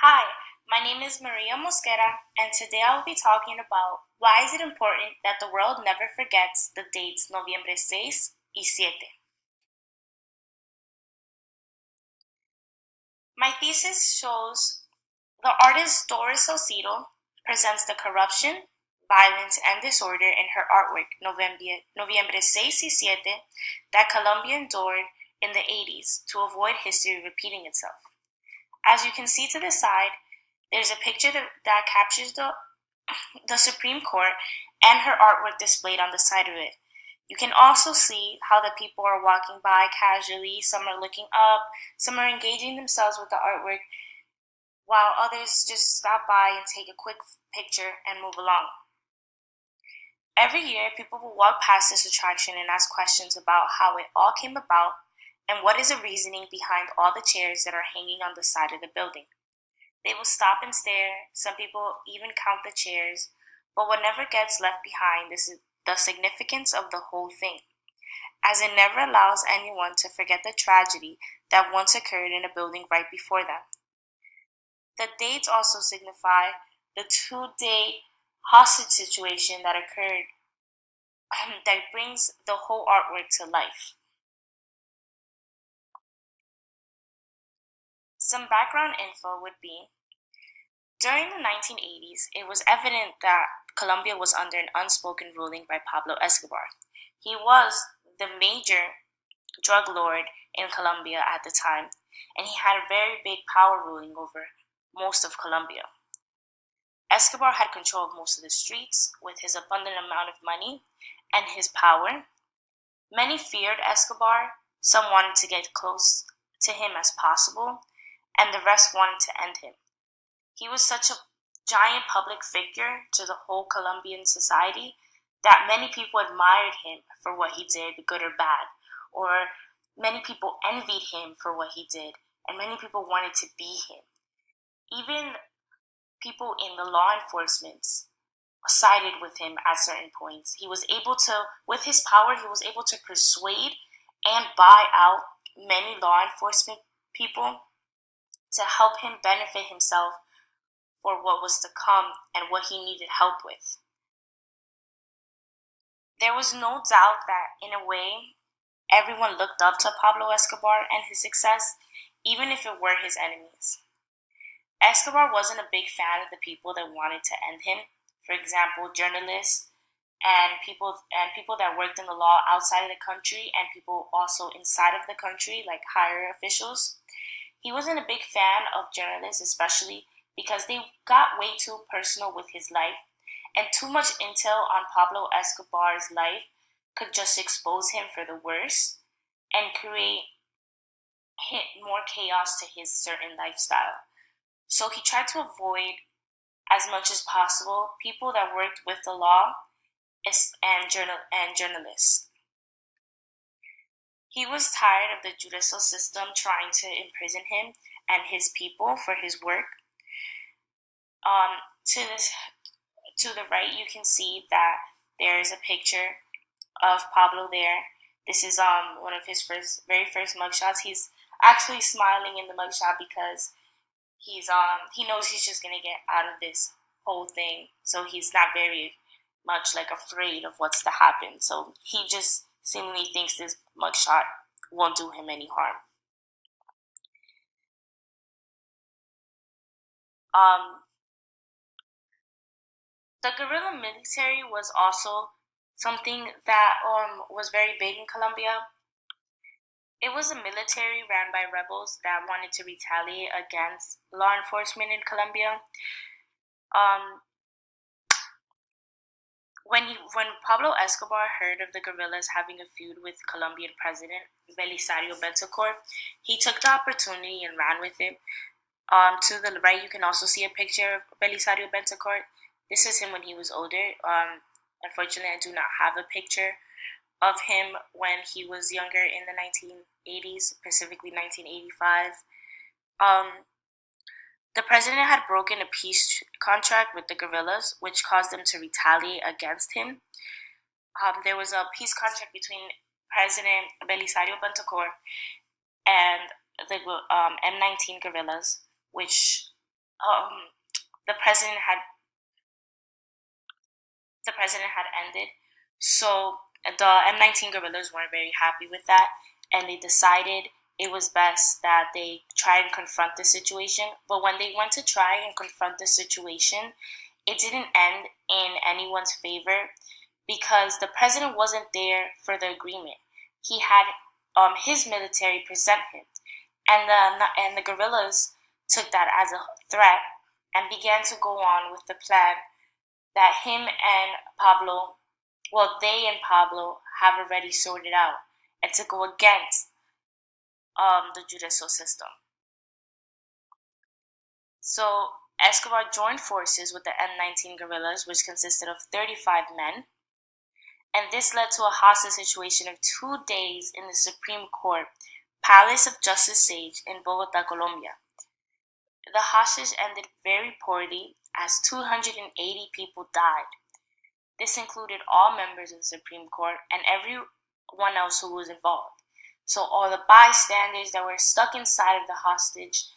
Hi, my name is Maria Mosquera, and today I will be talking about why is it important that the world never forgets the dates Noviembre 6 y 7. My thesis shows the artist Doris Salcido presents the corruption, violence, and disorder in her artwork Noviembre 6 y 7 that Colombia endured in the 80s to avoid history repeating itself. As you can see to the side, there's a picture that captures the Supreme Court and her artwork displayed on the side of it. You can also see how the people are walking by casually, some are looking up, some are engaging themselves with the artwork, while others just stop by and take a quick picture and move along. Every year, people will walk past this attraction and ask questions about how it all came about and what is the reasoning behind all the chairs that are hanging on the side of the building. They will stop and stare, some people even count the chairs, but what never gets left behind is the significance of the whole thing, as it never allows anyone to forget the tragedy that once occurred in a building right before them. The dates also signify the 2-day hostage situation that occurred that brings the whole artwork to life. Some background info would be during the 1980s, it was evident that Colombia was under an unspoken ruling by Pablo Escobar. He was the major drug lord in Colombia at the time, and he had a very big power ruling over most of Colombia. Escobar had control of most of the streets with his abundant amount of money and his power. Many feared Escobar, some wanted to get close to him as possible, and the rest wanted to end him. He was such a giant public figure to the whole Colombian society that many people admired him for what he did, good or bad, or many people envied him for what he did, and many people wanted to be him. Even people in the law enforcement sided with him at certain points. He was able to, with his power, he was able to persuade and buy out many law enforcement people to help him benefit himself for what was to come and what he needed help with. There was no doubt that, in a way, everyone looked up to Pablo Escobar and his success, even if it were his enemies. Escobar wasn't a big fan of the people that wanted to end him. For example, journalists and people that worked in the law outside of the country and people also inside of the country, like higher officials. He wasn't a big fan of journalists, especially because they got way too personal with his life, and too much intel on Pablo Escobar's life could just expose him for the worse and create more chaos to his certain lifestyle. So he tried to avoid, as much as possible, people that worked with the law and journalists. He was tired of the judicial system trying to imprison him and his people for his work. To the right, you can see that there is a picture of Pablo there. This is one of his very first mugshots. He's actually smiling in the mugshot because he knows he's just gonna get out of this whole thing. So he's not very much like afraid of what's to happen. So he just seemingly thinks this mugshot won't do him any harm. Um, the guerrilla military was also something that was very big in Colombia. It was a military ran by rebels that wanted to retaliate against law enforcement in Colombia. Um, when Pablo Escobar heard of the guerrillas having a feud with Colombian President Belisario Betancourt, he took the opportunity and ran with it. To the right, you can also see a picture of Belisario Betancourt. This is him when he was older. Unfortunately, I do not have a picture of him when he was younger in the 1980s, specifically 1985. The president had broken a peace contract with the guerrillas, which caused them to retaliate against him. There was a peace contract between President Belisario Betancourt and the M19 guerrillas, which the president had ended. So the M19 guerrillas weren't very happy with that, and they decided it was best that they try and confront the situation. But when they went to try and confront the situation, it didn't end in anyone's favor because the president wasn't there for the agreement. He had his military present him, and the guerrillas took that as a threat and began to go on with the plan that they and Pablo have already sorted out, and to go against the judicial system. So Escobar joined forces with the M19 guerrillas, which consisted of 35 men, and this led to a hostage situation of 2 days in the Supreme Court Palace of Justice Sage in Bogota, Colombia. The hostage ended very poorly as 280 people died. This included all members of the Supreme Court and everyone else who was involved. So all the bystanders that were stuck inside of the hostage,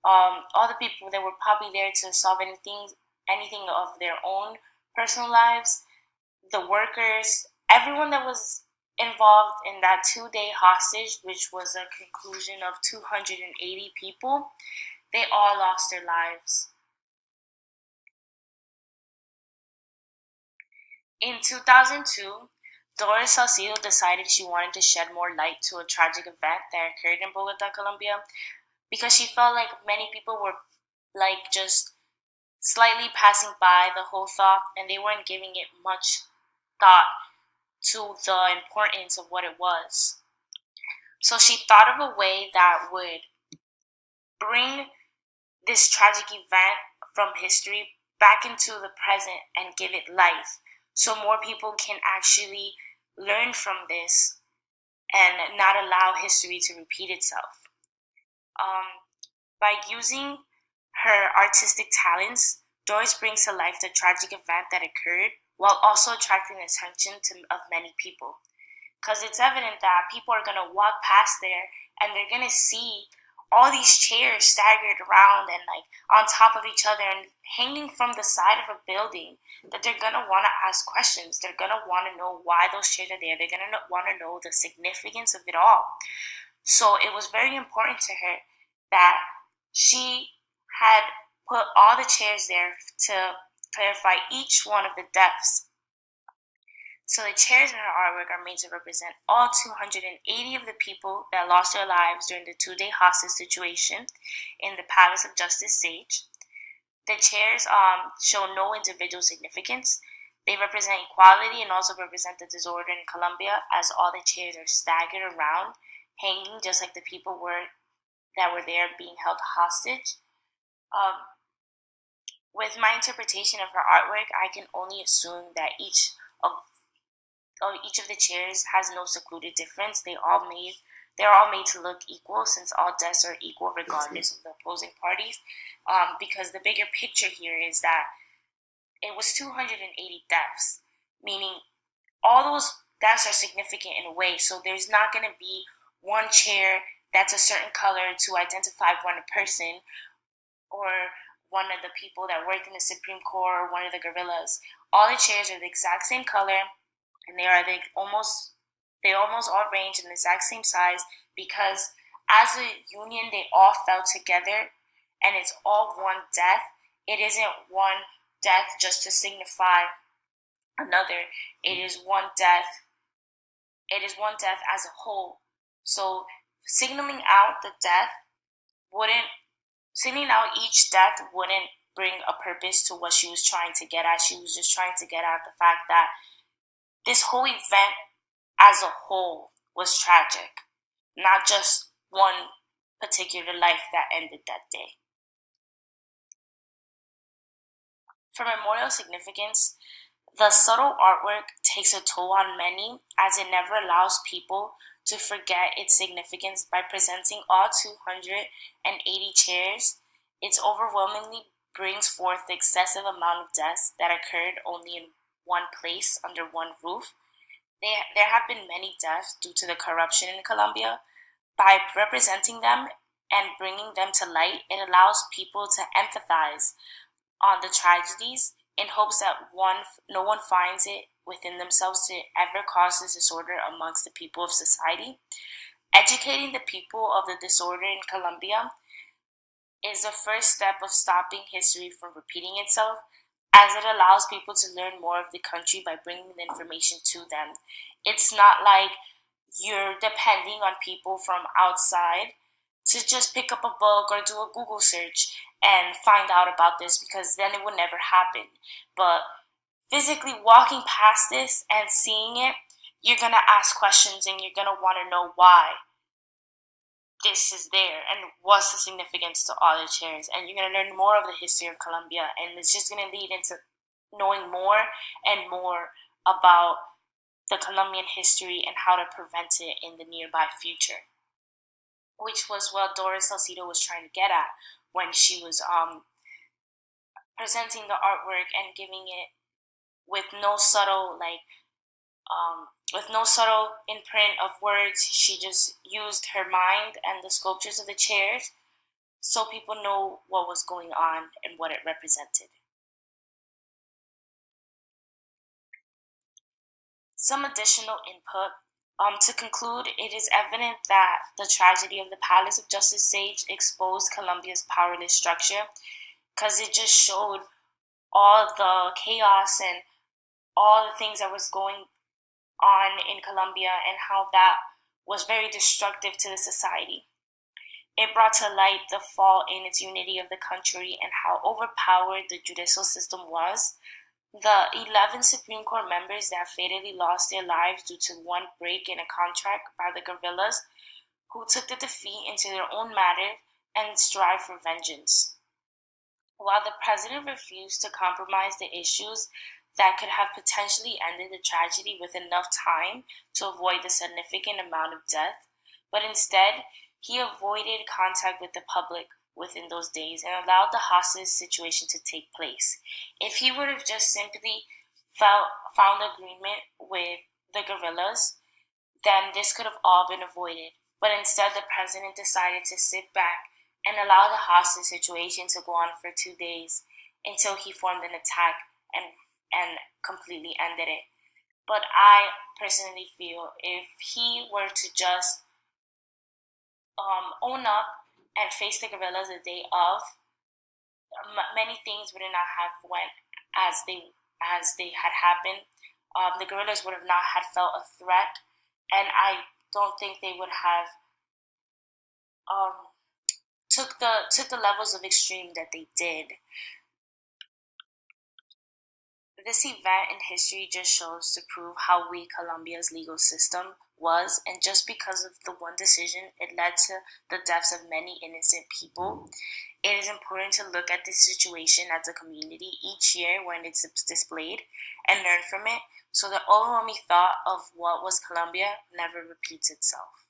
all the people that were probably there to solve anything of their own personal lives, the workers, everyone that was involved in that 2-day hostage, which was a conclusion of 280 people, they all lost their lives. In 2002, Doris Salcido decided she wanted to shed more light to a tragic event that occurred in Bogota, Colombia, because she felt like many people were just slightly passing by the whole thought and they weren't giving it much thought to the importance of what it was. So she thought of a way that would bring this tragic event from history back into the present and give it life so more people can actually learn from this and not allow history to repeat itself. By using her artistic talents, Doris brings to life the tragic event that occurred while also attracting the attention of many people. Because it's evident that people are going to walk past there and they're going to see all these chairs staggered around and on top of each other and hanging from the side of a building, that they're going to want to ask questions. They're going to want to know why those chairs are there. They're going to want to know the significance of it all. So it was very important to her that she had put all the chairs there to clarify each one of the deaths. So the chairs in her artwork are made to represent all 280 of the people that lost their lives during the 2-day hostage situation in the Palace of Justice Sage. The chairs show no individual significance. They represent equality and also represent the disorder in Colombia, as all the chairs are staggered around, hanging just like the people that were there being held hostage. With my interpretation of her artwork, I can only assume that each of the chairs has no secluded difference. They're all made to look equal, since all deaths are equal regardless of the opposing parties. Because the bigger picture here is that it was 280 deaths, meaning all those deaths are significant in a way. So there's not going to be one chair that's a certain color to identify one person, or one of the people that worked in the Supreme Court, or one of the guerrillas. All the chairs are the exact same color, and they almost all range in the exact same size, because as a union they all fell together, and it's all one death. It isn't one death just to signify another. It is one death. It is one death as a whole. So signaling out each death wouldn't bring a purpose to what she was trying to get at. She was just trying to get at the fact that this whole event as a whole was tragic, not just one particular life that ended that day. For memorial significance, the subtle artwork takes a toll on many, as it never allows people to forget its significance. By presenting all 280 chairs, it overwhelmingly brings forth the excessive amount of deaths that occurred only in one place under one roof. There have been many deaths due to the corruption in Colombia. By representing them and bringing them to light, it allows people to empathize on the tragedies in hopes that no one finds it within themselves to ever cause this disorder amongst the people of society. Educating the people of the disorder in Colombia is the first step of stopping history from repeating itself, as it allows people to learn more of the country by bringing the information to them. It's not like you're depending on people from outside to just pick up a book or do a Google search and find out about this, because then it would never happen. But physically walking past this and seeing it, you're going to ask questions and you're going to want to know why this is there and what's the significance to all the chairs. And you're going to learn more of the history of Colombia, and it's just going to lead into knowing more and more about the Colombian history and how to prevent it in the nearby future, which was what Doris Salcido was trying to get at when she was presenting the artwork and giving it with no subtle imprint of words. She just used her mind and the sculptures of the chairs so people know what was going on and what it represented. Some additional input. To conclude, it is evident that the tragedy of the Palace of Justice Sage exposed Colombia's powerless structure, because it just showed all the chaos and all the things that was going on in Colombia and how that was very destructive to the society. It brought to light the fall in its unity of the country and how overpowered the judicial system was. The 11 Supreme Court members that fatally lost their lives due to one break in a contract by the guerrillas, who took the defeat into their own matter and strive for vengeance. While the president refused to compromise the issues that could have potentially ended the tragedy with enough time to avoid the significant amount of death, but instead he avoided contact with the public within those days and allowed the hostage situation to take place. If he would have just simply found agreement with the guerrillas, then this could have all been avoided. But instead, the president decided to sit back and allow the hostage situation to go on for 2 days until he formed an attack and completely ended it. But I personally feel if he were to just own up and face the guerrillas the day of, many things would not have went as they had happened. The guerrillas would have not had felt a threat, and I don't think they would have took the levels of extreme that they did. This event in history just shows to prove how weak Colombia's legal system was, and just because of the one decision, it led to the deaths of many innocent people. It is important to look at this situation as a community each year when it's displayed and learn from it, so the overwhelming thought of what was Colombia never repeats itself.